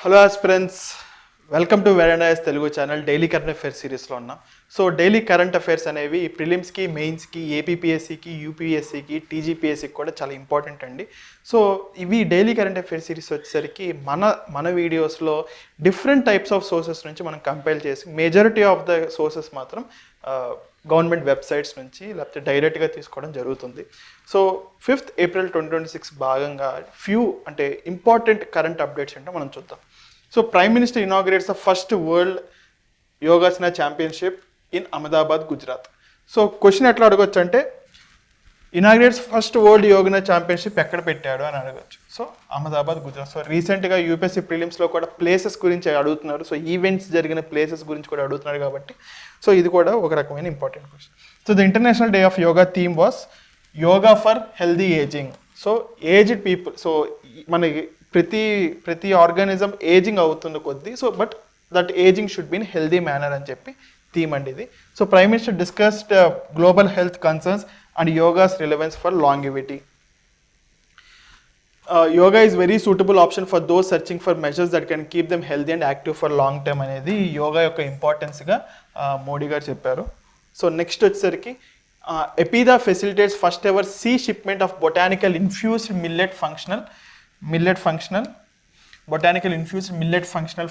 Hello aspirants, welcome to వెరనైస్ Telugu channel. Daily current affairs సిరీస్లో ఉన్నాం. సో డైలీ కరెంట్ అఫైర్స్ అనేవి ప్రిలిమ్స్కి, మెయిన్స్కి, ఏపీపీఎస్సికి, యూపీఎస్సికి, టీజీపీఎస్సికి కూడా చాలా ఇంపార్టెంట్ అండి. సో ఇవి డైలీ కరెంట్ అఫైర్స్ సిరీస్ వచ్చేసరికి మన వీడియోస్లో డిఫరెంట్ టైప్స్ ఆఫ్ సోర్సెస్ నుంచి మనం కంపైల్ చేసి మెజారిటీ ఆఫ్ ద సోర్సెస్ మాత్రం గవర్నమెంట్ వెబ్సైట్స్ నుంచి లేకపోతే డైరెక్ట్గా తీసుకోవడం జరుగుతుంది. సో 5th April 2026 భాగంగా ఇంపార్టెంట్ కరెంట్ అప్డేట్స్ అంటే మనం చూద్దాం. So prime minister inaugurates the first world yogasana championship in Ahmedabad, Gujarat. So question ఎట్లా అడగొచ్చు అంటే inaugurates first world yoga championship ఎక్కడ పెట్టాడు అని అడగచ్చు. సో అహ్మదాబాద్, గుజరాత్. సో రీసెంట్గా యూపీఎస్సీ ప్రిలిమ్స్లో కూడా ప్లేసెస్ గురించి అడుగుతున్నారు. సో ఈవెంట్స్ జరిగిన ప్లేసెస్ గురించి కూడా అడుగుతున్నారు కాబట్టి సో ఇది కూడా ఒక రకమైన important question. So the international day of yoga theme was yoga for healthy ageing. So aged people, so మనకి ప్రతి ఆర్గానిజం ఏజింగ్ అవుతుంది కొద్దీ, so but that ageing should be in healthy manner అని చెప్పి థీమ్ అండి ఇది. So prime minister discussed global health concerns and yoga's relevance for longevity. Yoga is very suitable option for those searching for measures that can keep them healthy and active for long term అనేది యోగా యొక్క ఇంపార్టెన్స్గా మోడీ గారు చెప్పారు. So next వచ్చేసరికి APEDA facilitates first ever sea shipment of botanical infused millet functional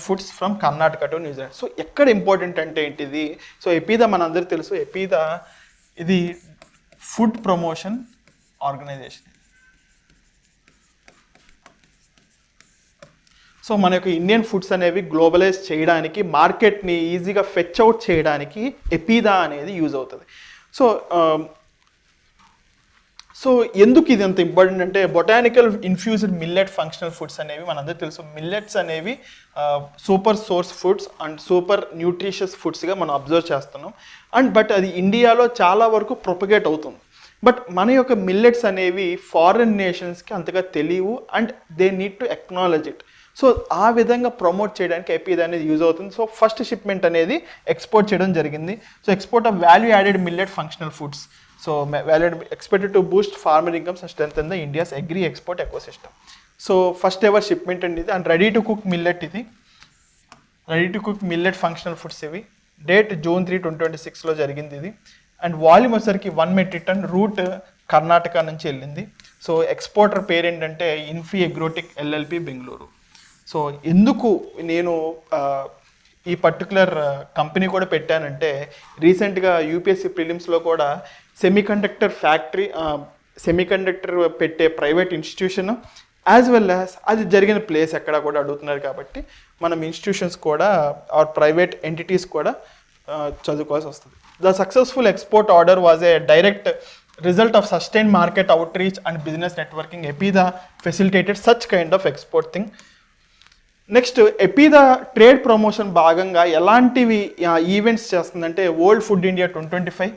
foods from Karnataka to New Zealand. So ఎక్కడ important అంటే ఏంటిది? So ఎపీదా మనందరికీ తెలుసు, ఎపీదా ఇది ఫుడ్ ప్రమోషన్ ఆర్గనైజేషన్. సో మన యొక్క ఇండియన్ ఫుడ్స్ అనేవి గ్లోబలైజ్ చేయడానికి, మార్కెట్ని ఈజీగా ఫెచ్ అవుట్ చేయడానికి ఎపీదా అనేది యూజ్ అవుతుంది. సో ఎందుకు ఇది అంత ఇంపార్టెంట్ అంటే botanical infused millet functional foods అనేవి మనందరికీ తెలుసు. మిల్లెట్స్ అనేవి super source foods and super nutritious ఫుడ్స్గా మనం అబ్జర్వ్ చేస్తున్నాం. బట్ అది ఇండియాలో చాలా వరకు ప్రొపగేట్ అవుతుంది. బట్ మన యొక్క మిల్లెట్స్ అనేవి ఫారిన్ నేషన్స్కి అంతగా తెలియవు and they need to acknowledge it. So ఆ విధంగా ప్రమోట్ చేయడానికి ఎపీదా అనేది యూజ్ అవుతుంది. సో ఫస్ట్ షిప్మెంట్ అనేది ఎక్స్పోర్ట్ చేయడం జరిగింది. So export of value added millet functional foods. So expected to boost farmer incomes and strengthen the India's agri export ecosystem. So first ever shipment అండి ఇది. And ready to cook millet functional foods ఇవి. Date June 3, 2026లో జరిగింది ఇది. And volume వచ్చేసరికి 1 metric ton route Karnataka నుంచి వెళ్ళింది. So exporter పేరు ఏంటంటే ఇన్ఫీ అగ్రోటిక్ ఎల్ఎల్పి బెంగళూరు. సో ఎందుకు నేను ఈ పర్టికులర్ కంపెనీ కూడా పెట్టానంటే రీసెంట్గా యూపీఎస్సీ ప్రిలిమ్స్లో కూడా సెమీకండక్టర్ పెట్టే private institution as well as అది జరిగిన ప్లేస్ ఎక్కడ కూడా అడుగుతున్నారు కాబట్టి మనం ఇన్స్టిట్యూషన్స్ కూడా ఆర్ ప్రైవేట్ ఎంటిటీస్ కూడా చదువుకోవాల్సి వస్తుంది. The successful export order was a direct result of sustained market outreach and business networking. APEDA facilitated such kind of export thing. Next APEDA trade promotion భాగంగా ఎలాంటివి ఈవెంట్స్ చేస్తుందంటే World Food India 2025,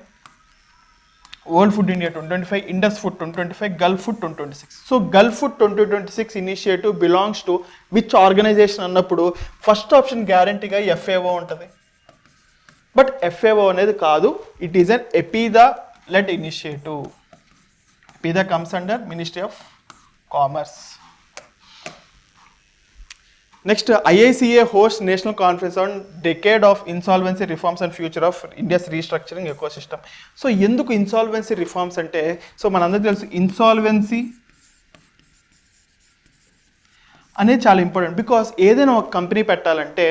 Indus Food 2025, Gulf Food 2026. So Gulf Food 2026 initiative belongs to which organization అన్నప్పుడు first option గ్యారంటీగా FAO ఉంటుంది. But FAO అనేది కాదు, it is an APEDA led initiative. ఎపీదా comes under Ministry of Commerce. Next, IICA hosts National Conference on Decade of Insolvency Reforms and Future of India's Restructuring Ecosystem. So ఎందుకు insolvency reforms అంటే, so మనందరికీ తెలుసు insolvency అనేది చాలా important. Because ఏదైనా ఒక company పెట్టాలంటే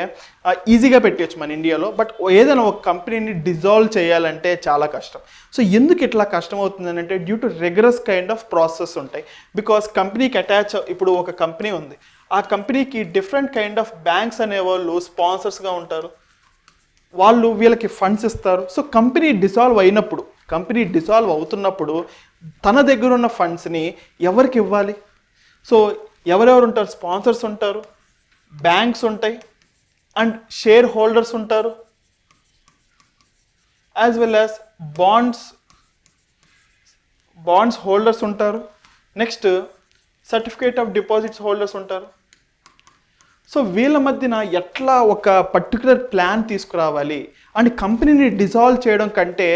ఈజీగా పెట్టవచ్చు మన ఇండియాలో, బట్ ఏదైనా ఒక కంపెనీని డిజాల్వ్ చేయాలంటే చాలా కష్టం. సో ఎందుకు ఇట్లా కష్టం అవుతుంది అంటే due to rigorous kind of process ఉంటాయి. బికాస్ కంపెనీకి అటాచ్, ఇప్పుడు ఒక కంపెనీ ఉంది, ఆ కంపెనీకి డిఫరెంట్ కైండ్ ఆఫ్ బ్యాంక్స్ అనేవాళ్ళు స్పాన్సర్స్గా ఉంటారు, వాళ్ళు వీళ్ళకి ఫండ్స్ ఇస్తారు. సో కంపెనీ డిసాల్వ్ అవుతున్నప్పుడు తన దగ్గర ఉన్న ఫండ్స్ని ఎవరికి ఇవ్వాలి? సో ఎవరెవరు ఉంటారు? స్పాన్సర్స్ ఉంటారు, బ్యాంక్స్ ఉంటాయి, అండ్ షేర్ హోల్డర్స్ ఉంటారు, as well as bonds holders ఉంటారు. Next certificate of deposits holders ఉంటారు. సో వీళ్ళ మధ్యన ఎట్లా ఒక పర్టికులర్ ప్లాన్ తీసుకురావాలి అండ్ కంపెనీని డిజాల్వ్ చేయడం కంటే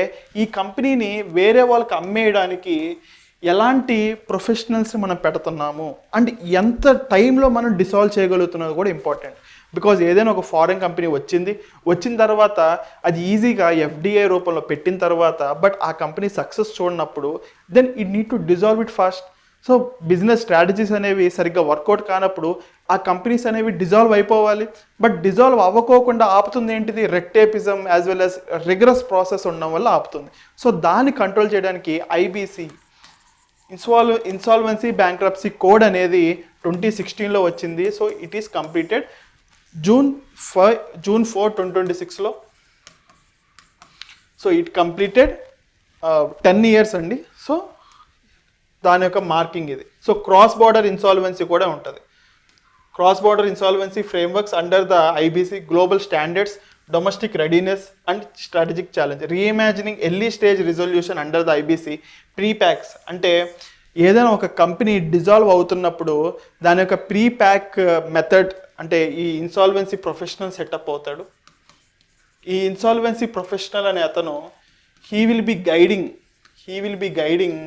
ఈ కంపెనీని వేరే వాళ్ళకి అమ్మేయడానికి ఎలాంటి ప్రొఫెషనల్స్ని మనం పెడుతున్నాము అండ్ ఎంత టైంలో మనం డిసాల్వ్ చేయగలుగుతున్నది కూడా ఇంపార్టెంట్. బికాజ్ ఏదైనా ఒక ఫారెన్ కంపెనీ వచ్చిన తర్వాత అది ఈజీగా ఎఫ్డిఐ రూపంలో పెట్టిన తర్వాత బట్ ఆ కంపెనీ సక్సెస్ చూడనప్పుడు then it need to dissolve it fast. So business strategies అనేవి సరిగ్గా వర్కౌట్ కానప్పుడు ఆ కంపెనీస్ అనేవి డిజాల్వ్ అయిపోవాలి. బట్ డిజాల్వ్ అవ్వకోకుండా ఆపుతుంది ఏంటిది? Red tapism as well as rigorous process ఉండడం వల్ల ఆపుతుంది. సో దాన్ని కంట్రోల్ చేయడానికి ఐబీసీ ఇన్సాల్వెన్సీ బ్యాంక్రప్సీ కోడ్ అనేది 2016లో వచ్చింది. So it is completed June 4, 2026లో. సో ఇట్ కంప్లీటెడ్ 10 years అండి. సో దాని యొక్క మార్కింగ్ ఇది. సో క్రాస్ బార్డర్ ఇన్సాల్వెన్సీ కూడా ఉంటుంది. Cross border insolvency frameworks under the IBC global standards, domestic readiness and strategic challenge, reimagining early stage resolution under the IBC prepacks. అంటే ఏదైనా ఒక company dissolve అవుతున్నప్పుడు దాని యొక్క ప్రీప్యాక్ మెథడ్ అంటే ఈ ఇన్సాల్వెన్సీ ప్రొఫెషనల్ సెటప్ అవుతాడు. ఈ ఇన్సాల్వెన్సీ ప్రొఫెషనల్ అనే అతను he will be guiding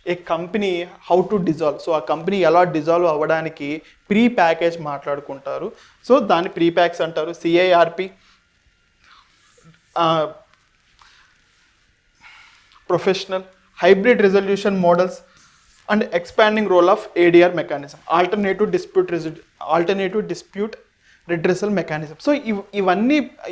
a company how to dissolve. So ఆ కంపెనీ ఎలా డిజాల్వ్ అవ్వడానికి ప్రీ ప్యాకేజ్ మాట్లాడుకుంటారు. సో దాన్ని ప్రీ ప్యాక్స్ అంటారు. CIRP professional hybrid resolution models and expanding role of ADR mechanism, alternative dispute redressal mechanism. So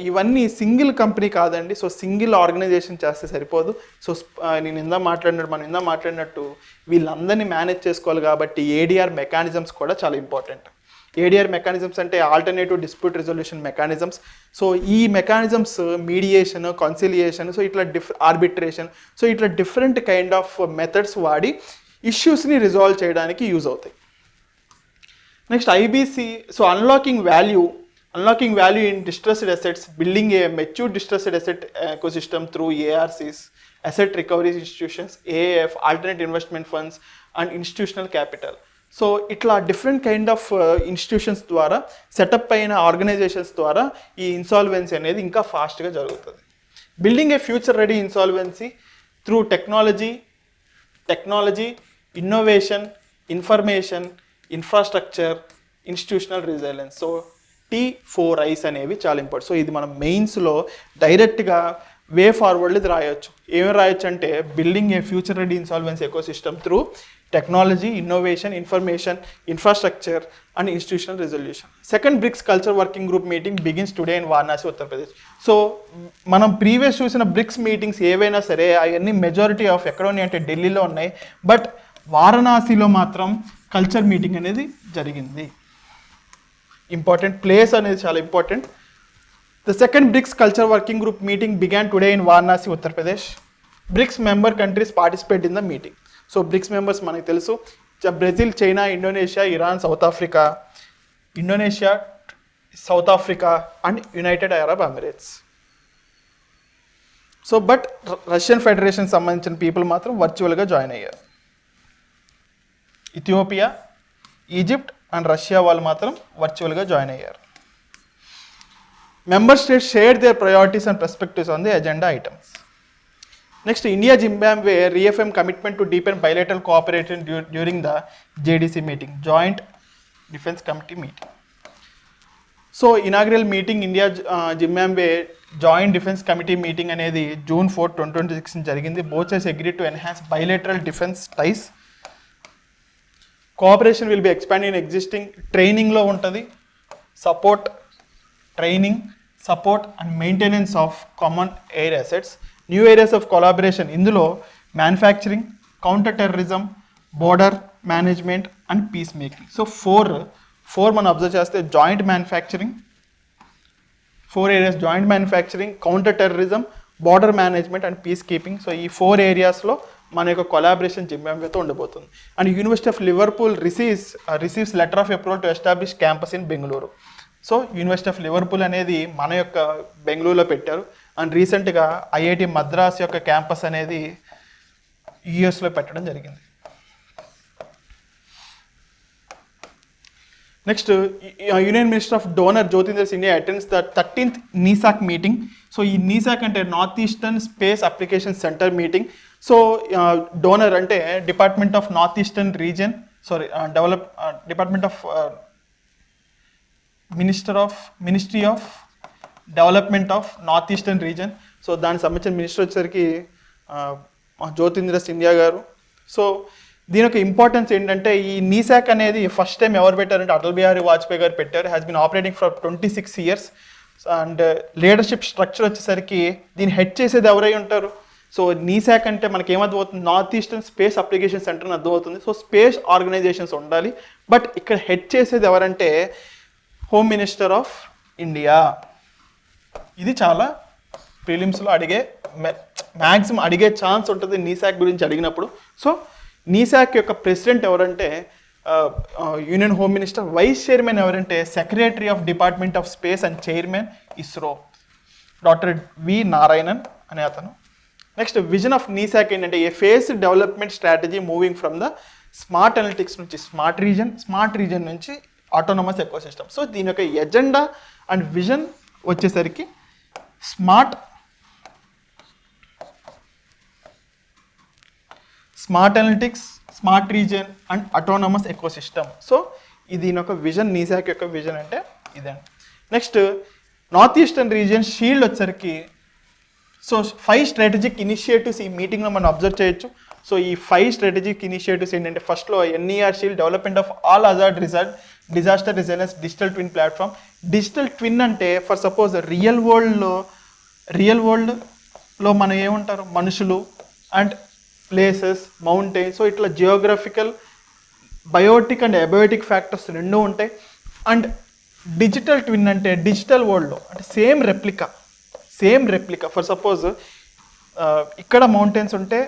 ఇవన్నీ single company కాదండి. So single organisation చేస్తే సరిపోదు. సో మనం ఇందా మాట్లాడినట్టు వీళ్ళందరినీ మేనేజ్ చేసుకోవాలి కాబట్టి ఏడిఆర్ మెకానిజమ్స్ కూడా చాలా ఇంపార్టెంట్. ఏడిఆర్ మెకానిజమ్స్ అంటే alternative dispute resolution mechanisms. So ఈ మెకానిజమ్స్ మీడియేషన్, కన్సిలియేషన్, సో ఇట్లా ఆర్బిట్రేషన్, సో ఇట్లా డిఫరెంట్ కైండ్ ఆఫ్ మెథడ్స్ వాడి ఇష్యూస్ని రిజాల్వ్ చేయడానికి యూజ్ అవుతాయి. Next IBC. So unlocking value in distressed assets, building a mature distressed asset ecosystem through ARCs, asset recovery institutions, AF, alternate investment funds and institutional capital. So ఇట్లా different kind of institutions ద్వారా setup అయిన organizations ద్వారా ఈ insolvency అనేది ఇంకా ఫాస్ట్గా జరుగుతుంది. Building a future ready insolvency through technology, innovation, information, infrastructure, institutional resilience. So T4Is అనేవి చాలా ఇంపార్టెంట్. సో ఇది మనం మెయిన్స్లో డైరెక్ట్గా వే ఫార్వర్డ్ ఇది రాయొచ్చు. ఏమి రాయొచ్చు అంటే building a future ready insolvency ecosystem through technology, innovation, information, infrastructure and institutional resolution. Second BRICS culture working group meeting begins today in Varanasi, Uttar Pradesh. So మనం ప్రీవియస్ చూసిన బ్రిక్స్ మీటింగ్స్ ఏవైనా సరే అవన్నీ మెజారిటీ ఆఫ్ ఎక్కడ ఉన్నాయి అంటే ఢిల్లీలో ఉన్నాయి. బట్ వారణాసిలో మాత్రం కల్చర్ మీటింగ్ అనేది జరిగింది. ఇంపార్టెంట్ ప్లేస్ అనేది చాలా important. The second BRICS culture working group meeting began today in Varanasi, Uttar Pradesh. BRICS member countries participate in the meeting. So BRICS members మనకు తెలుసు, Brazil, China, Indonesia, Iran, South Africa and United Arab Emirates. So but Russian Federation సంబంధించిన people మాత్రం వర్చువల్గా join అయ్యారు. Ethiopia, Egypt and Russia వాళ్ళు మాత్రం వర్చువల్గా join అయ్యారు. Member states share their priorities and perspectives on the agenda items. Next India Zimbabwe reaffirm commitment to deepen bilateral cooperation during the JDC meeting, joint defence committee meeting. So inaugural meeting India Zimbabwe joint defence committee meeting అనేది June 4, 2026 జరిగింది. Both sides agreed to enhance bilateral defence ties. Cooperation will be expand in existing. ట్రైనింగ్లో ఉంటుంది, support and maintenance of common air assets. New areas of collaboration ఇందులో manufacturing, counter terrorism, border management and peace making. So four మనం observe చేస్తే joint manufacturing, 4 areas joint manufacturing, counter terrorism, border management and peace keeping. So ఈ 4 areasలో మన యొక్క collaboration జింబాబ్వేతో ఉండబోతుంది. అండ్ university of Liverpool receives letter of approval to establish campus in Bengaluru. So university of Liverpool అనేది మన యొక్క బెంగళూరులో పెట్టారు. అండ్ రీసెంట్గా ఐఐటి మద్రాస్ యొక్క క్యాంపస్ అనేది యుఎస్లో పెట్టడం జరిగింది. Next union minister of DoNER Jyotiraditya Scindia attends the 13th NESAC meeting. So ఈ నీసాక్ అంటే North Eastern Space application Centre meeting. So DoNER అంటే Department of North Eastern Region, Department of Ministry of Development of North Eastern Region. So దానికి సంబంధించిన minister వచ్చేసరికి జ్యోతింద్ర సింధియా గారు. So దీని యొక్క importance ఏంటంటే ఈ నీసాక్ అనేది ఫస్ట్ టైం ఎవరు పెట్టారంటే అటల్ బిహారీ వాజ్పేయి గారు పెట్టారు. Has been operating for 26 years. And leadership structure వచ్చేసరికి దీన్ని హెడ్ చేసేది ఎవరై ఉంటారు? సో నీసాక్ అంటే మనకి ఏమర్థమవుతుంది? North Eastern Space application Centre అని అర్థమవుతుంది. సో స్పేస్ ఆర్గనైజేషన్స్ ఉండాలి. బట్ ఇక్కడ హెడ్ చేసేది ఎవరంటే హోమ్ మినిస్టర్ ఆఫ్ ఇండియా. ఇది చాలా ప్రిలిమ్స్లో మ్యాక్సిమం అడిగే ఛాన్స్ ఉంటుంది నీసాక్ గురించి అడిగినప్పుడు. సో నీసాక్ యొక్క ప్రెసిడెంట్ ఎవరంటే union home minister. Vice chairman ఎవరంటే secretary of department of space and chairman ISRO doctor V Narayanan అనే అతను. నెక్స్ట్ విజన్ ఆఫ్ నీసాక్ ఏంటంటే a phase development strategy moving from the smart analytics నుంచి స్మార్ట్ రీజన్ నుంచి ఆటోనమస్ ఎకోసిస్టమ్. సో దీని యొక్క agenda and vision వచ్చేసరికి smart analytics, smart region and autonomous ecosystem. So ఇది ఒక విజన్, నీసాక్ యొక్క విజన్ అంటే ఇదండి. Next North Eastern region shield వచ్చరికి సో 5 స్ట్రాటజిక్ ఇనిషియేటివ్స్ ఈ మీటింగ్లో మనం అబ్జర్వ్ చేయొచ్చు. సో ఈ 5 స్ట్రాటజిక్ ఇనిషియేటివ్స్ ఏంటంటే ఫస్ట్లో NER shield, development of all hazard disaster resilience, digital twin platform. Digital twin అంటే ఫర్ సపోజ్ రియల్ వరల్డ్లో మనం ఏముంటారు? మనుషులు అండ్ ప్లేసెస్, మౌంటైన్. సో ఇట్లా geographical, biotic and abiotic factors రెండూ ఉంటాయి. అండ్ డిజిటల్ ట్విన్ అంటే డిజిటల్ వరల్డ్లో అంటే సేమ్ రెప్లికా ఫర్ సపోజ్ ఇక్కడ మౌంటైన్స్ ఉంటే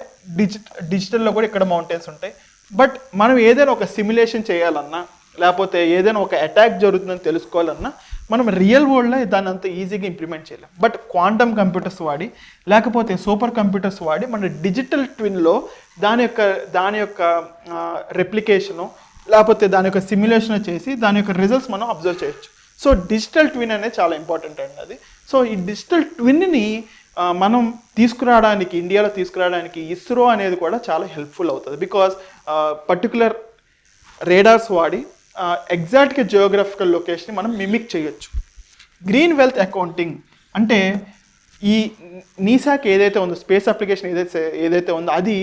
డిజిటల్లో కూడా ఇక్కడ మౌంటైన్స్ ఉంటాయి. బట్ మనం ఏదైనా ఒక సిమ్యులేషన్ చేయాలన్నా లేకపోతే ఏదైనా ఒక అటాక్ జరుగుతుందని తెలుసుకోవాలన్నా మనం రియల్ వరల్డ్లో దాన్ని అంత ఈజీగా ఇంప్లిమెంట్ చేయలేం. బట్ క్వాంటమ్ కంప్యూటర్స్ వాడి లేకపోతే సూపర్ కంప్యూటర్స్ వాడి మన డిజిటల్ ట్విన్లో దాని యొక్క రెప్లికేషను లేకపోతే దాని యొక్క సిమ్యులేషన్ చేసి దాని యొక్క రిజల్ట్స్ మనం అబ్జర్వ్ చేయొచ్చు. సో డిజిటల్ ట్విన్ అనేది చాలా ఇంపార్టెంట్ అండి అది. సో ఈ డిజిటల్ ట్విన్ని మనం ఇండియాలో తీసుకురావడానికి ఇస్రో అనేది కూడా చాలా హెల్ప్ఫుల్ అవుతుంది. బికాజ్ పర్టికులర్ రేడార్స్ వాడి ఎగ్జాక్ట్గా జియోగ్రఫికల్ లొకేషన్ని మనం మిమిక్ చేయొచ్చు. గ్రీన్ వెల్త్ అకౌంటింగ్ అంటే ఈ నీసాక్ ఏదైతే ఉందో, స్పేస్ అప్లికేషన్ ఏదైతే ఉందో అది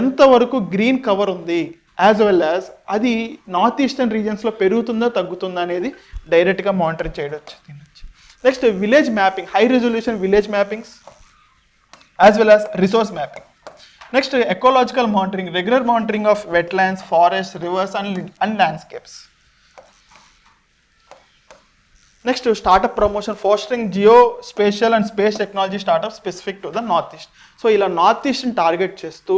ఎంతవరకు గ్రీన్ కవర్ ఉంది, యాజ్ వెల్ యాజ్ అది నార్త్ ఈస్టర్న్ రీజన్స్లో పెరుగుతుందో తగ్గుతుందో అనేది డైరెక్ట్గా మానిటర్ చేయవచ్చు. Next village mapping, high resolution village mappings as well as resource mapping. Next ecological monitoring, regular monitoring of wetlands, forest, reverse and landscapes. Next startup promotion, fostering Jio spatial and space technology startup specific to the north east. So ఇలా north ఈస్ట్ని target చేస్తూ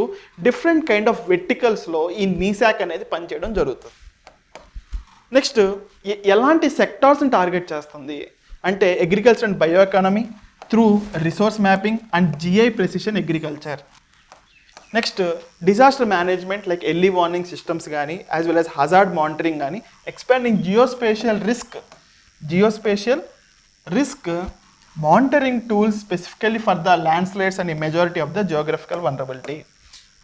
different kind of వెర్టికల్స్లో ఈ నీసాక్ అనేది పనిచేయడం జరుగుతుంది. Next ఎలాంటి సెక్టార్స్ని target చేస్తుంది అంటే agriculture and bio economy through resource mapping and GI precision agriculture. Next disaster management like early warning systems కానీ as well as hazard monitoring కానీ, expanding geospatial risk monitoring tools specifically for the landslides and a majority of the geographical vulnerability.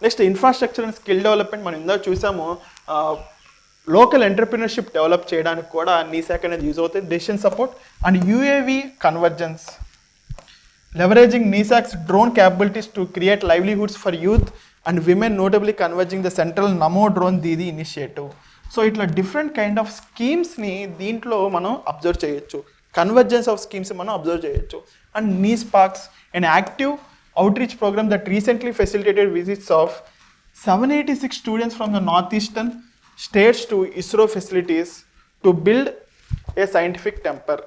Next infrastructure and skill development, మనం ఇందాక చూసాము local entrepreneurship develop చేయడానికి కూడా నీసాక్ అనేది use అవుతుంది. Decision support and UAV convergence, leveraging NISAC's drone capabilities to create livelihoods for youth and women, notably converging the central Namo Drone Didi initiative. So ఇట్లా different kind of స్కీమ్స్ని దీంట్లో మనం observe చేయొచ్చు, convergence of schemes మనం observe చేయొచ్చు. And NE-SPARKS, an active outreach program that recently facilitated visits of 786 students from the northeastern states to ISRO facilities to build a scientific temper.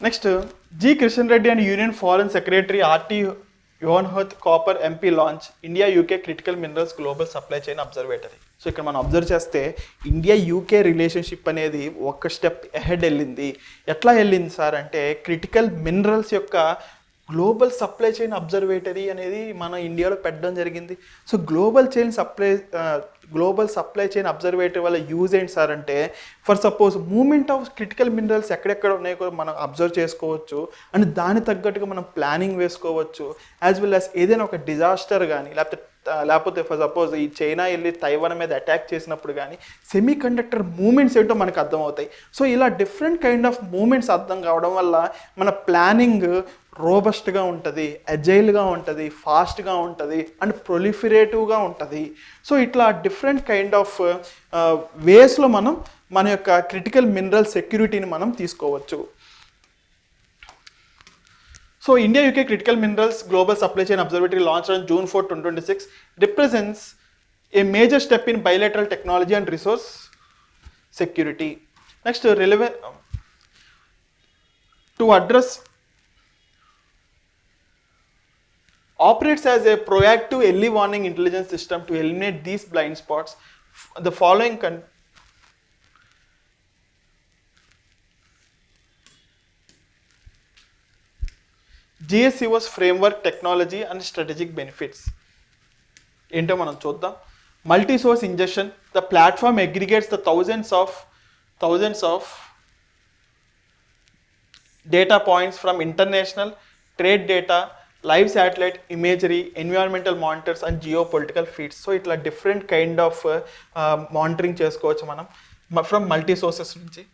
Next G Kishan Reddy and union foreign secretary RT Yvette Cooper MP launch India UK critical minerals global supply chain observatory. So ఇక్కడ మనం observe చేస్తే India UK relationship అనేది ఒక step ahead వెళ్ళింది. ఎట్లా వెళ్ళింది sir అంటే critical minerals యొక్క గ్లోబల్ సప్లై చైన్ అబ్జర్వేటరీ అనేది మన ఇండియాలో పెట్టడం జరిగింది. So global supply chain observatory వల్ల యూజ్ ఏంటి సార్ అంటే for suppose movement of critical minerals ఎక్కడెక్కడ ఉన్నాయో కూడా మనం అబ్జర్వ్ చేసుకోవచ్చు అండ్ దాని తగ్గట్టుగా మనం ప్లానింగ్ వేసుకోవచ్చు. యాజ్ వెల్ యాజ్ ఏదైనా ఒక డిజాస్టర్ కానీ లేకపోతే ఫర్ సపోజ్ ఈ చైనా వెళ్ళి తైవాన్ మీద అటాక్ చేసినప్పుడు కానీ సెమీ కండక్టర్ మూమెంట్స్ ఏంటో మనకు అర్థమవుతాయి. సో ఇలా డిఫరెంట్ కైండ్ ఆఫ్ మూమెంట్స్ అర్థం కావడం వల్ల మన ప్లానింగ్ రోబస్ట్గా ఉంటుంది, అజైల్గా ఉంటుంది, ఫాస్ట్గా ఉంటుంది అండ్ ప్రొలిఫరేటివ్గా ఉంటుంది. సో ఇట్లా డిఫరెంట్ కైండ్ ఆఫ్ వేస్లో మనం మన యొక్క క్రిటికల్ మినరల్ సెక్యూరిటీని మనం తీసుకోవచ్చు. So India UK Critical Minerals Global Supply Chain Observatory launched on June 4, 2026 represents a major step in bilateral technology and resource security. Next, relevant to address operates as a proactive early warning intelligence system to eliminate these blind spots. The following GSCO's framework, technology and strategic benefits. ఏంటో మనం చూద్దాం. Multi source injection. The platform aggregates the thousands of data points from international trade data, live satellite imagery, environmental monitors and geo political feeds. So ఇట్లా different kind of monitoring చేసుకోవచ్చు మనం from multi sources నుంచి.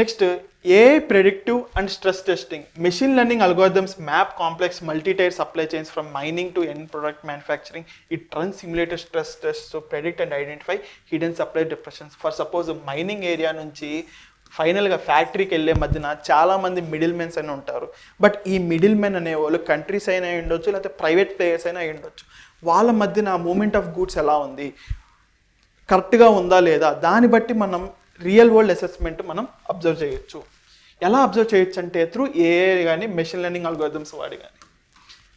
Next AI predictive and stress testing. Machine learning algorithms map complex multi-tier supply chains from mining to end product manufacturing. It runs simulated stress tests to predict and identify hidden supply depressions. For suppose mining area నుంచి ఫైనల్గా ఫ్యాక్టరీకి వెళ్ళే మధ్యన చాలామంది middle men's అని ఉంటారు. But ఈ middle men అనేవాళ్ళు కంట్రీస్ అయినా ఉండొచ్చు లేకపోతే ప్రైవేట్ ప్లేయర్స్ అయినా ఉండొచ్చు. వాళ్ళ మధ్యన మూమెంట్ ఆఫ్ గూడ్స్ ఎలా ఉంది, కరెక్ట్గా ఉందా లేదా, దాన్ని బట్టి మనం రియల్ వరల్డ్ అసెస్మెంట్ మనం అబ్జర్వ్ చేయొచ్చు. ఎలా అబ్జర్వ్ చేయొచ్చు అంటే త్రూ AI కానీ మెషిన్ లెర్నింగ్ అల్గోరిథమ్స్ వాడి కానీ.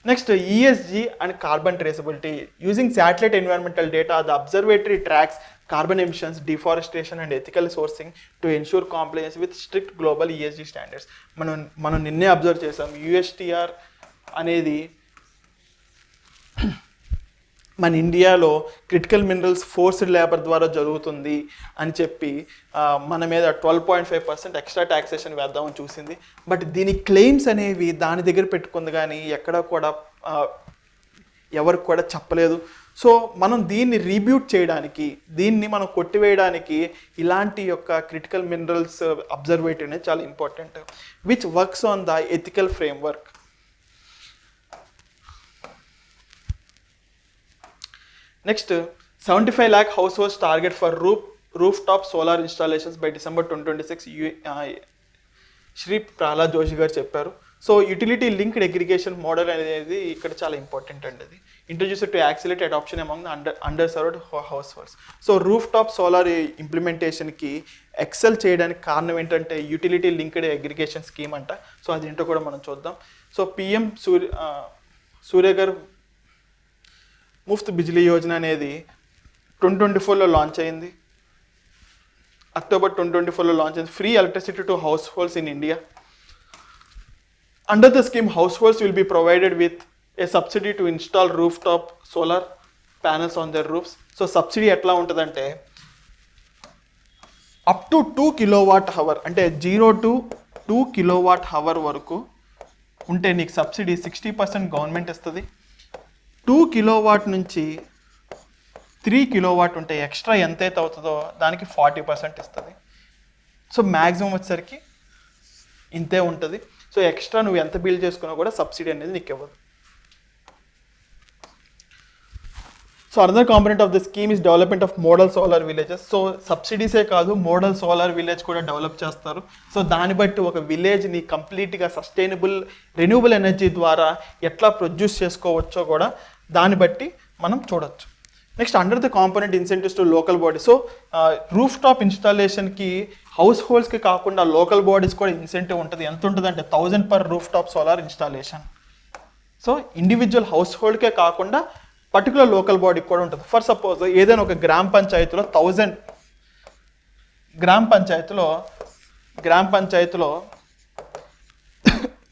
Next ESG and carbon traceability. Using satellite environmental data the observatory tracks carbon emissions, deforestation and ethical sourcing to ensure compliance with strict global ESG standards. మనం నిన్నే observe చేసాం USTR అనేది మన ఇండియాలో critical minerals forced labour ద్వారా జరుగుతుంది అని చెప్పి మన మీద 12.5% ఎక్స్ట్రా ట్యాక్సేషన్ వేద్దామని చూసింది. బట్ దీని క్లెయిమ్స్ అనేవి దాని దగ్గర పెట్టుకుంది కానీ ఎక్కడ కూడా ఎవరికి కూడా చెప్పలేదు. సో మనం దీన్ని రీబ్యూట్ చేయడానికి, దీన్ని మనం కొట్టివేయడానికి ఇలాంటి యొక్క క్రిటికల్ మినరల్స్ అబ్జర్వేటరీ అనేది చాలా important, which works on the ethical framework. Next, 75 lakh households target for rooftop solar installations by December 2026. Shri Pralhad Joshi గారు చెప్పారు. So utility linked aggregation model అనేది ఇక్కడ చాలా ఇంపార్టెంట్ అండి. అది introduce to accelerate adoption among underserved households. So roof top solar ఇంప్లిమెంటేషన్కి excel చేయడానికి కారణం ఏంటంటే యూటిలిటీ లింక్డ్ అగ్రిగేషన్ స్కీమ్ అంట. సో అదేంటో కూడా మనం చూద్దాం. సో PM సూర్యగర్ ముఫ్త్ బిజ్లీ యోజన అనేది 2024లో లాంచ్ అయింది. October 2024లో లాంచ్ అయింది. Free electricity to households in India. Under the scheme house holds will be provided with a subsidy to install roof top solar panels on their roofs. So subsidy ఎట్లా ఉంటుందంటే up to 2 kWh అంటే 0 to 2 kWh వరకు ఉంటే నీకు subsidy 60% government ఇస్తుంది. 2 kW నుంచి 3 kW ఉంటే extra ఎంతైతే అవుతుందో దానికి 40% ఇస్తుంది. సో మ్యాక్సిమం వచ్చేసరికి ఇంతే ఉంటుంది. సో ఎక్స్ట్రా నువ్వు ఎంత బిల్ చేసుకున్నా కూడా సబ్సిడీ అనేది నీకు ఇవ్వదు. So another component of the scheme is development of model solar villages. So సబ్సిడీసే కాదు, మోడల్ సోలార్ విలేజ్ కూడా డెవలప్ చేస్తారు. సో దాన్ని బట్టి ఒక విలేజ్ని కంప్లీట్గా సస్టైనబుల్ రెన్యూబుల్ ఎనర్జీ ద్వారా ఎట్లా ప్రొడ్యూస్ చేసుకోవచ్చో కూడా దాన్ని బట్టి మనం చూడొచ్చు. Next under the component incentives to local body. So rooftop ఇన్స్టాలేషన్కి హౌస్ హోల్డ్స్కి కాకుండా లోకల్ బాడీస్ కూడా ఇన్సెంటివ్ ఉంటుంది. ఎంత ఉంటుంది అంటే 1000 per roof top solar installation. So individual హౌస్ హోల్డ్కే కాకుండా పర్టికులర్ లోకల్ బాడీకి కూడా ఉంటుంది. ఫర్ సపోజ్ ఏదైనా ఒక గ్రామ పంచాయతీలో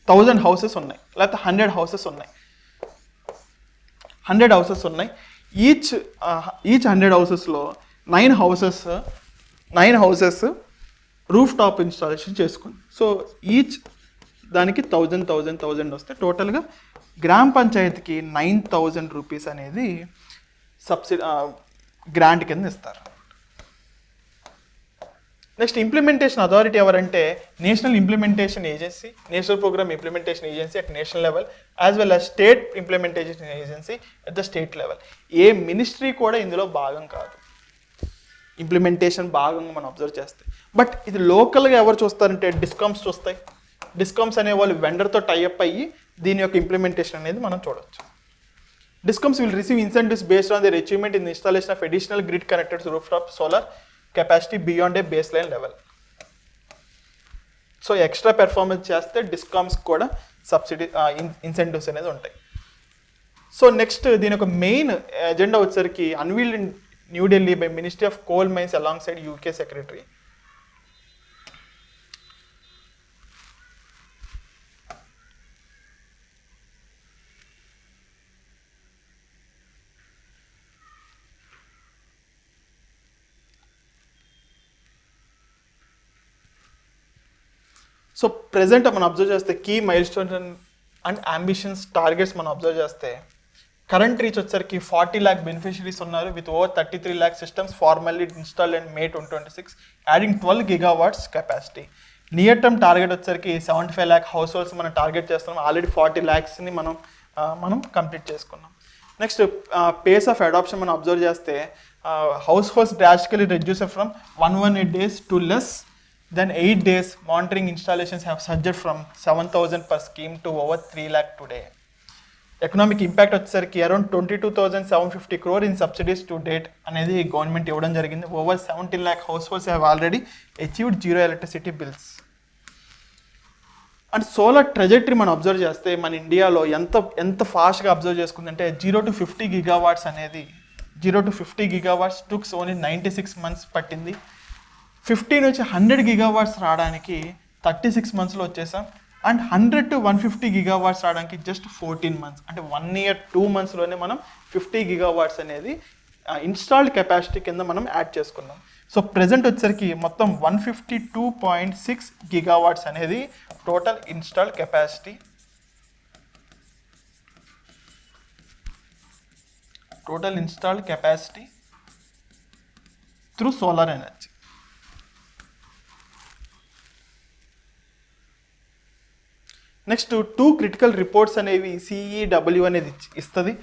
1000 హౌసెస్ ఉన్నాయి, లేకపోతే 100 హౌసెస్ ఉన్నాయి. 100 హౌసెస్ ఉన్నాయి. Each 100 హౌసెస్లో 9 houses roof top installation చేసుకుంది. సో ఈచ్ దానికి 1000 వస్తే టోటల్గా గ్రామ పంచాయతీకి 9000 రూపీస్ అనేది సబ్సిడీ గ్రాంట్ కింద ఇస్తారు. నెక్స్ట్ ఇంప్లిమెంటేషన్ అథారిటీ ఎవరంటే national implementation agency, national programme implementation agency at national level, as well as state implementation agency at the state level. ఏ మినిస్ట్రీ కూడా ఇందులో భాగం కాదు, ఇంప్లిమెంటేషన్ భాగంగా మనం అబ్జర్వ్ చేస్తే. బట్ ఇది లోకల్గా ఎవరు చూస్తారంటే డిస్కామ్స్ చూస్తాయి. డిస్కామ్స్ అనే వాళ్ళు వెండర్తో టైఅప్ అయ్యి దీని యొక్క ఇంప్లిమెంటేషన్ అనేది మనం చూడవచ్చు. Discoms will receive incentives based on their achievement in installation of additional grid connected roof top solar capacity beyond a base line level. So extra performance చేస్తే డిస్కామ్స్ కూడా సబ్సిడీ ఇన్సెంటివ్స్ అనేది ఉంటాయి. సో నెక్స్ట్ దీని యొక్క main agenda వచ్చేసరికి unveiled in New Delhi by ministry of coal mines alongside UK secretary. So present మనం observe చేస్తే key mile stones and ambitions targets మనం అబ్జర్వ్ చేస్తే కరెంట్ రీచ్ వచ్చేసరికి 40 lakh బెనిఫిషరీస్ ఉన్నారు with over 33 lakh systems formally installed and May 2026 adding 12 gigawatts capacity. Near term target వచ్చేసరికి 75 lakh house holds మనం target చేస్తున్నాం. Already 40 lakhsని మనం complete చేసుకున్నాం. Next face of adoption మనం అబ్జర్వ్ చేస్తే house holds drastically reduce from 118 days to less than 8 days. Monitoring installations have surged from 7,000 per scheme to over 3 lakh today. Economic impact వచ్చేసరికి around 22,750 crore in subsidies to date అనేది government ఇవ్వడం జరిగింది. Over 17 lakh house holds have already achieved zero electricity bills. And solar trajectory మనం observe చేస్తే మన ఇండియాలో ఎంత ఫాస్ట్గా అబ్జర్వ్ చేసుకుందంటే 0 to 50 gigawatts అనేది 0 to 50 gigawatts టుక్స్ ఓన్లీ 96 months పట్టింది. 50 నుంచి 100 gigawatts రావడానికి 36 monthsలో వచ్చేసాం. అండ్ 100 to 150 gigawatts రావడానికి జస్ట్ 14 months, అంటే 1 year 2 monthsలోనే మనం 50 gigawatts అనేది ఇన్స్టాల్డ్ కెపాసిటీ కింద మనం యాడ్ చేసుకున్నాం. సో ప్రెజెంట్ వచ్చేసరికి మొత్తం 152.6 gigawatts అనేది total installed capacity through solar energy. Next 2 critical reports అనేవి CEW అనేది ఇస్తుంది.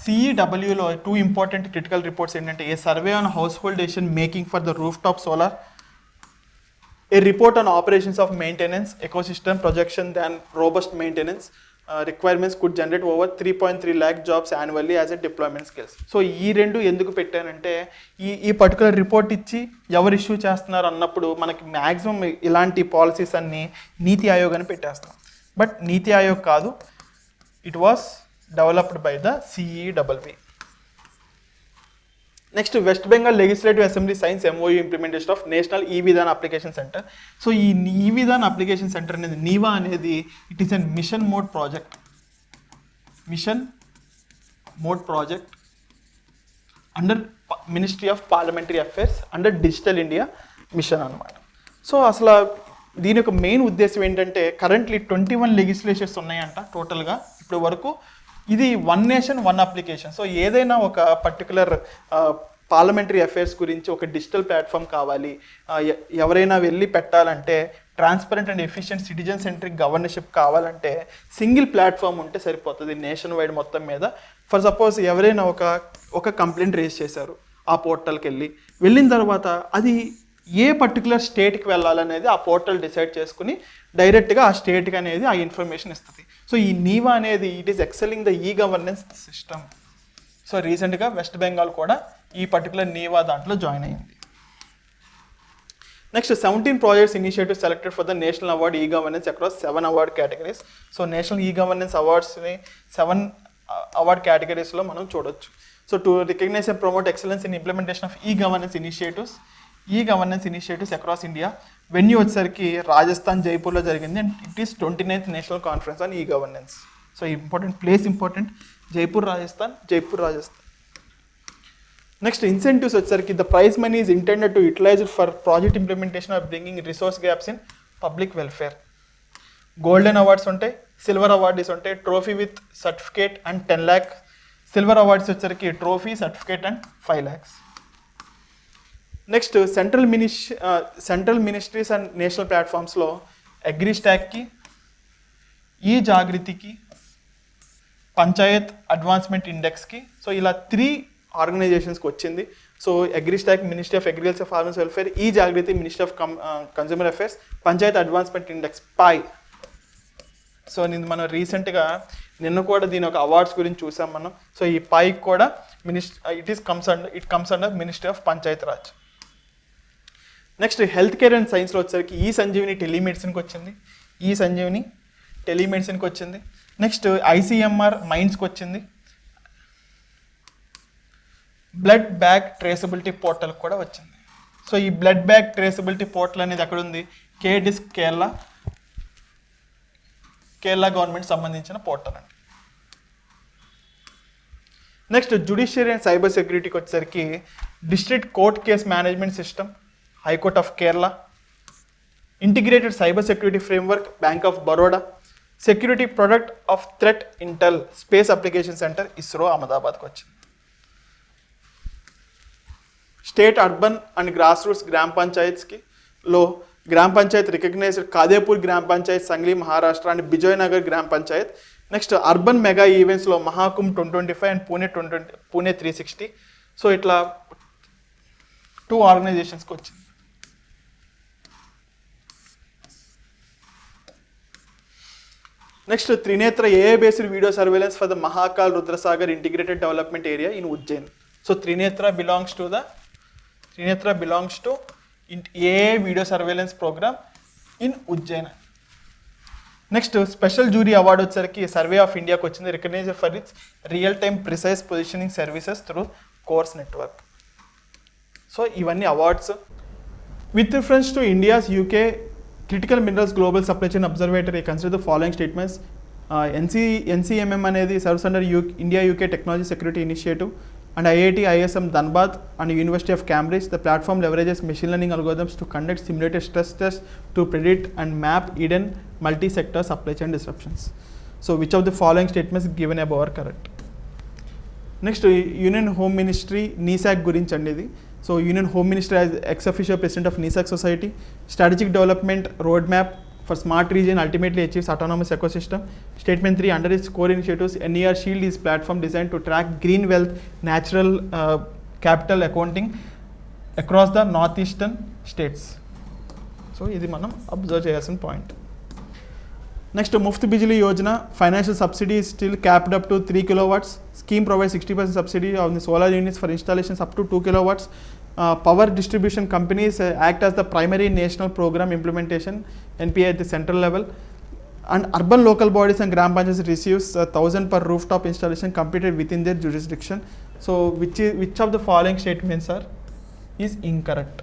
CEWలో 2 ఇంపార్టెంట్ క్రిటికల్ రిపోర్ట్స్ ఏంటంటే a survey on household decision making for the roof top solar, a report on operations of maintenance ecosystem projection than robust maintenance requirements could generate over 3.3 lakh jobs annually as a deployment skills. So ఈ రెండు ఎందుకు పెట్టానంటే ఈ particular report ఇచ్చి ఎవరు issue చేస్తున్నారు అన్నప్పుడు మనకి maximum ఇలాంటి పాలసీస్ అన్నీ నీతి ఆయోగ్ అని పెట్టేస్తాం. బట్ నీతి ఆయోగ్ కాదు, it was developed by the CEW. Next west Bengal legislative assembly signs MOU implementation of national e-Vidhan application centre. So ఈ ఈ-విధాన్ అప్లికేషన్ సెంటర్ అనేది నీవా అనేది it is an mission mode project under ministry of parliamentary affairs under digital India mission అనమాట. So అసలు దీని యొక్క main ఉద్దేశం ఏంటంటే currently 21 legislations ఉన్నాయంట టోటల్గా ఇప్పటి వరకు. ఇది 1 నేషన్ 1 అప్లికేషన్. సో ఏదైనా ఒక పర్టికులర్ పార్లమెంటరీ అఫైర్స్ గురించి ఒక డిజిటల్ ప్లాట్ఫామ్ కావాలి, ఎవరైనా వెళ్ళి పెట్టాలంటే transparent and efficient citizen centric governorship కావాలంటే సింగిల్ ప్లాట్ఫామ్ ఉంటే సరిపోతుంది నేషన్ వైడ్ మొత్తం మీద. ఫర్ సపోజ్ ఎవరైనా ఒక కంప్లైంట్ రేజ్ చేశారు, ఆ పోర్టల్కి వెళ్ళిన తర్వాత అది ఏ పర్టికులర్ స్టేట్కి వెళ్ళాలనేది ఆ పోర్టల్ డిసైడ్ చేసుకుని డైరెక్ట్గా ఆ స్టేట్కి అనేది ఆ ఇన్ఫర్మేషన్ ఇస్తుంది. సో ఈ నీవా అనేది it is excelling the governance system. So రీసెంట్గా వెస్ట్ బెంగాల్ కూడా ఈ పర్టికులర్ నీవా దాంట్లో జాయిన్ అయింది. Next, 17 projects initiatives selected for the National Award E-Governance across 7 award categories. So, National E-Governance Awards ni 7 award categories lo manam చూడొచ్చు. So, to recognize and promote excellence in implementation of e-governance initiatives across India, venue వచ్చేసరికి రాజస్థాన్ జైపూర్లో జరిగింది and it is 29th national conference on e-governance. So important place, Jaipur Rajasthan. Next incentives వచ్చేసరికి the prize money is intended to utilise for project implementation of bringing resource gaps in public welfare. Golden awards ఉంటాయి, silver awards ఉంటాయి, trophy with certificate and 10 lakhs. Silver awards వచ్చేసరికి trophy, certificate and 5 lakhs. Next central ministries and national ప్లాట్ఫామ్స్లో అగ్రిస్టాక్కి, ఈ జాగృతికి, Panchayat advancement ఇండెక్స్కి, so ఇలా 3 ఆర్గనైజేషన్స్కి వచ్చింది. So AgriStack ministry of agriculture, farmers welfare, e-Jagriti ministry of consumer affairs, Panchayat advancement index PAI. So మనం రీసెంట్గా నిన్న కూడా దీని ఒక అవార్డ్స్ గురించి చూసాం మనం. సో ఈ పాయ్కి కూడా it comes under ministry of Panchayat Raj. Next health care and సైన్స్లో వచ్చేసరికి ఈ సంజీవిని టెలిమెడిసిన్కి వచ్చింది. నెక్స్ట్ ఐసీఎంఆర్ మైండ్స్కి వచ్చింది. బ్లడ్ బ్యాగ్ ట్రేసబిలిటీ పోర్టల్ కూడా వచ్చింది. సో ఈ బ్లడ్ బ్యాగ్ ట్రేసబిలిటీ పోర్టల్ అనేది ఎక్కడ ఉంది? కేడిస్క్ కేరళ గవర్నమెంట్ సంబంధించిన పోర్టల్ అండి. నెక్స్ట్ జ్యుడిషియరీ అండ్ సైబర్ సెక్యూరిటీకి వచ్చేసరికి district court case management system, high court of Kerala, integrated cyber security framework, bank of Baroda, security product of threat intel, space application centre, ISRO అహ్మదాబాద్కి వచ్చింది. State urban and grassroots gram పంచాయత్స్కి gram panchayat recognised Kadepur gram panchayat, Sangli Maharashtra and Bijoynagar gram panchayat. Next urban mega ఈవెంట్స్లో Mahakumbh 2025 and Pune 360. So ఇట్లా 2 ఆర్గనైజేషన్స్కి వచ్చింది. Next Trinetra AI based video surveillance for the Mahakal Rudrasagar integrated development area in Ujjain. So Trinetra belongs to AI video surveillance program in Ujjain. Next special jury award వచ్చేసరికి survey of ఇండియాకి వచ్చింది, recognise for its real time precise positioning services through CORS network. So ఇవన్నీ awards. With reference to India's UK critical minerals global supply chain observatory consider the following statements. NCMM అనేది serves under India UK technology security initiative and IIT ISM Dhanbad and University of Cambridge. The platform leverages machine learning algorithms to conduct simulated stress tests to predict and map hidden multi-sector supply chain disruptions. So which of the following statements given above are correct? Next, Union Home Ministry NISAC గురించి అండి ఇది. So Union Home Ministry as ex-officio president of NISAC Society, strategic development roadmap for smart region ultimately achieves autonomous ecosystem. Statement 3, under its core initiatives, NER Shield is platform designed to track green wealth, natural capital accounting across the northeastern states. So ఇది మనం observe చేయాల్సిన point. Next Muft Bijli Yojana, financial subsidy is still capped up to 3 kilowatts. Scheme provides 60% subsidy on the solar units for installations up to 2 kilowatts. Power distribution companies act as the primary national program implementation NPI at the central level, and urban local bodies and gram panchayats receives 1,000 per rooftop installation completed within their jurisdiction. So which of the following statements is incorrect?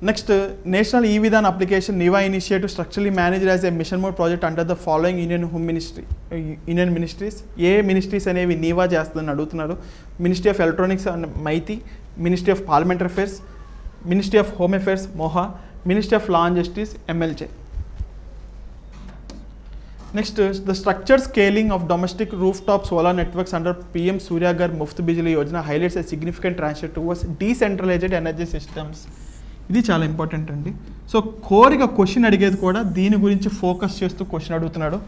Next, National E-Vidhan application NIVA initiative structurally managed as a mission mode project under the following Union Ministries. ఏ ministries అనేవి నీవా చేస్తుందని అడుగుతున్నారు. Ministry of electronics and MeitY, ministry of parliamentary affairs, ministry of home affairs MoHA, ministry of law and justice MLJ. Next, the structured scaling of domestic rooftop solar networks under PM Surya Ghar Muft Bijli Yojana highlights a significant transition towards decentralized energy systems. ఇది చాలా important అండి. So కోరిక question అడిగేది కూడా దీని గురించి focus చేస్తూ question అడుగుతున్నాడు.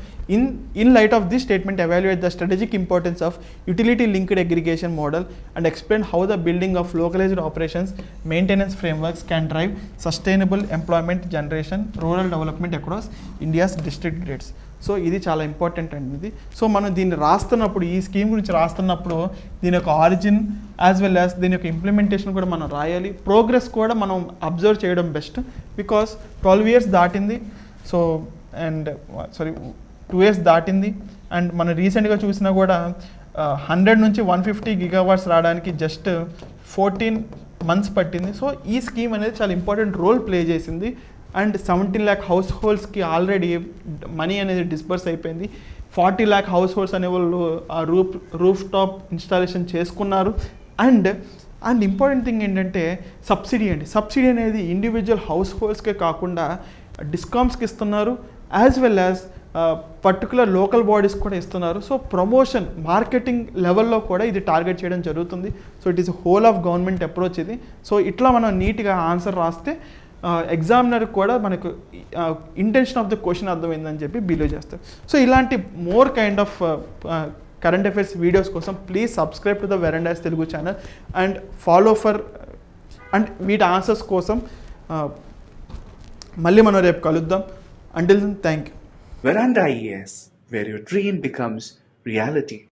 In light of this statement evaluate the strategic importance of utility linked aggregation model and explain how the building of localised operations maintenance frameworks can drive sustainable employment generation rural development across India's district grids. So ఇది చాలా important అండి ఇది. So మనం దీన్ని రాస్తున్నప్పుడు, ఈ scheme గురించి రాస్తున్నప్పుడు దీని యొక్క ఆరిజిన్ యాజ్ వెల్ యాజ్ దీని యొక్క ఇంప్లిమెంటేషన్ కూడా మనం రాయాలి. ప్రోగ్రెస్ కూడా మనం అబ్జర్వ్ చేయడం బెస్ట్, బికాస్ 12 years దాటింది. సో అండ్ 2 years దాటింది. అండ్ మనం రీసెంట్గా చూసినా కూడా 100 నుంచి 150 GW రావడానికి జస్ట్ 14 months పట్టింది. సో ఈ స్కీమ్ అనేది చాలా ఇంపార్టెంట్ రోల్ ప్లే చేసింది. అండ్ 17 lakh హౌస్ హోల్డ్స్కి ఆల్రెడీ మనీ అనేది డిస్బర్స్ అయిపోయింది. 40 lakh హౌస్ హోల్డ్స్ అనే వాళ్ళు ఆ రూఫ్ టాప్ ఇన్స్టాలేషన్ చేసుకున్నారు. అండ్ ఇంపార్టెంట్ థింగ్ ఏంటంటే సబ్సిడీ అండి. సబ్సిడీ అనేది ఇండివిజువల్ హౌస్ హోల్డ్స్కే కాకుండా డిస్కామ్స్కి ఇస్తున్నారు, as well as particular local bodies కూడా ఇస్తున్నారు. సో ప్రమోషన్ మార్కెటింగ్ లెవెల్లో కూడా ఇది టార్గెట్ చేయడం జరుగుతుంది. So it is whole of government approach ఇది. సో ఇట్లా మనం నీట్గా ఆన్సర్ రాస్తే ఎగ్జామినర్ కూడా మనకు ఇంటెన్షన్ ఆఫ్ ద క్వశ్చన్ అర్థమైందని చెప్పి బిలీవ్ చేస్తారు. సో ఇలాంటి more kind of current affairs videos కోసం please subscribe to the Veranda's Telugu channel and follow for and వీటి ఆన్సర్స్ కోసం మళ్ళీ మనం రేపు కలుద్దాం. Until then thank you. Veranda IAS, where your dream becomes reality.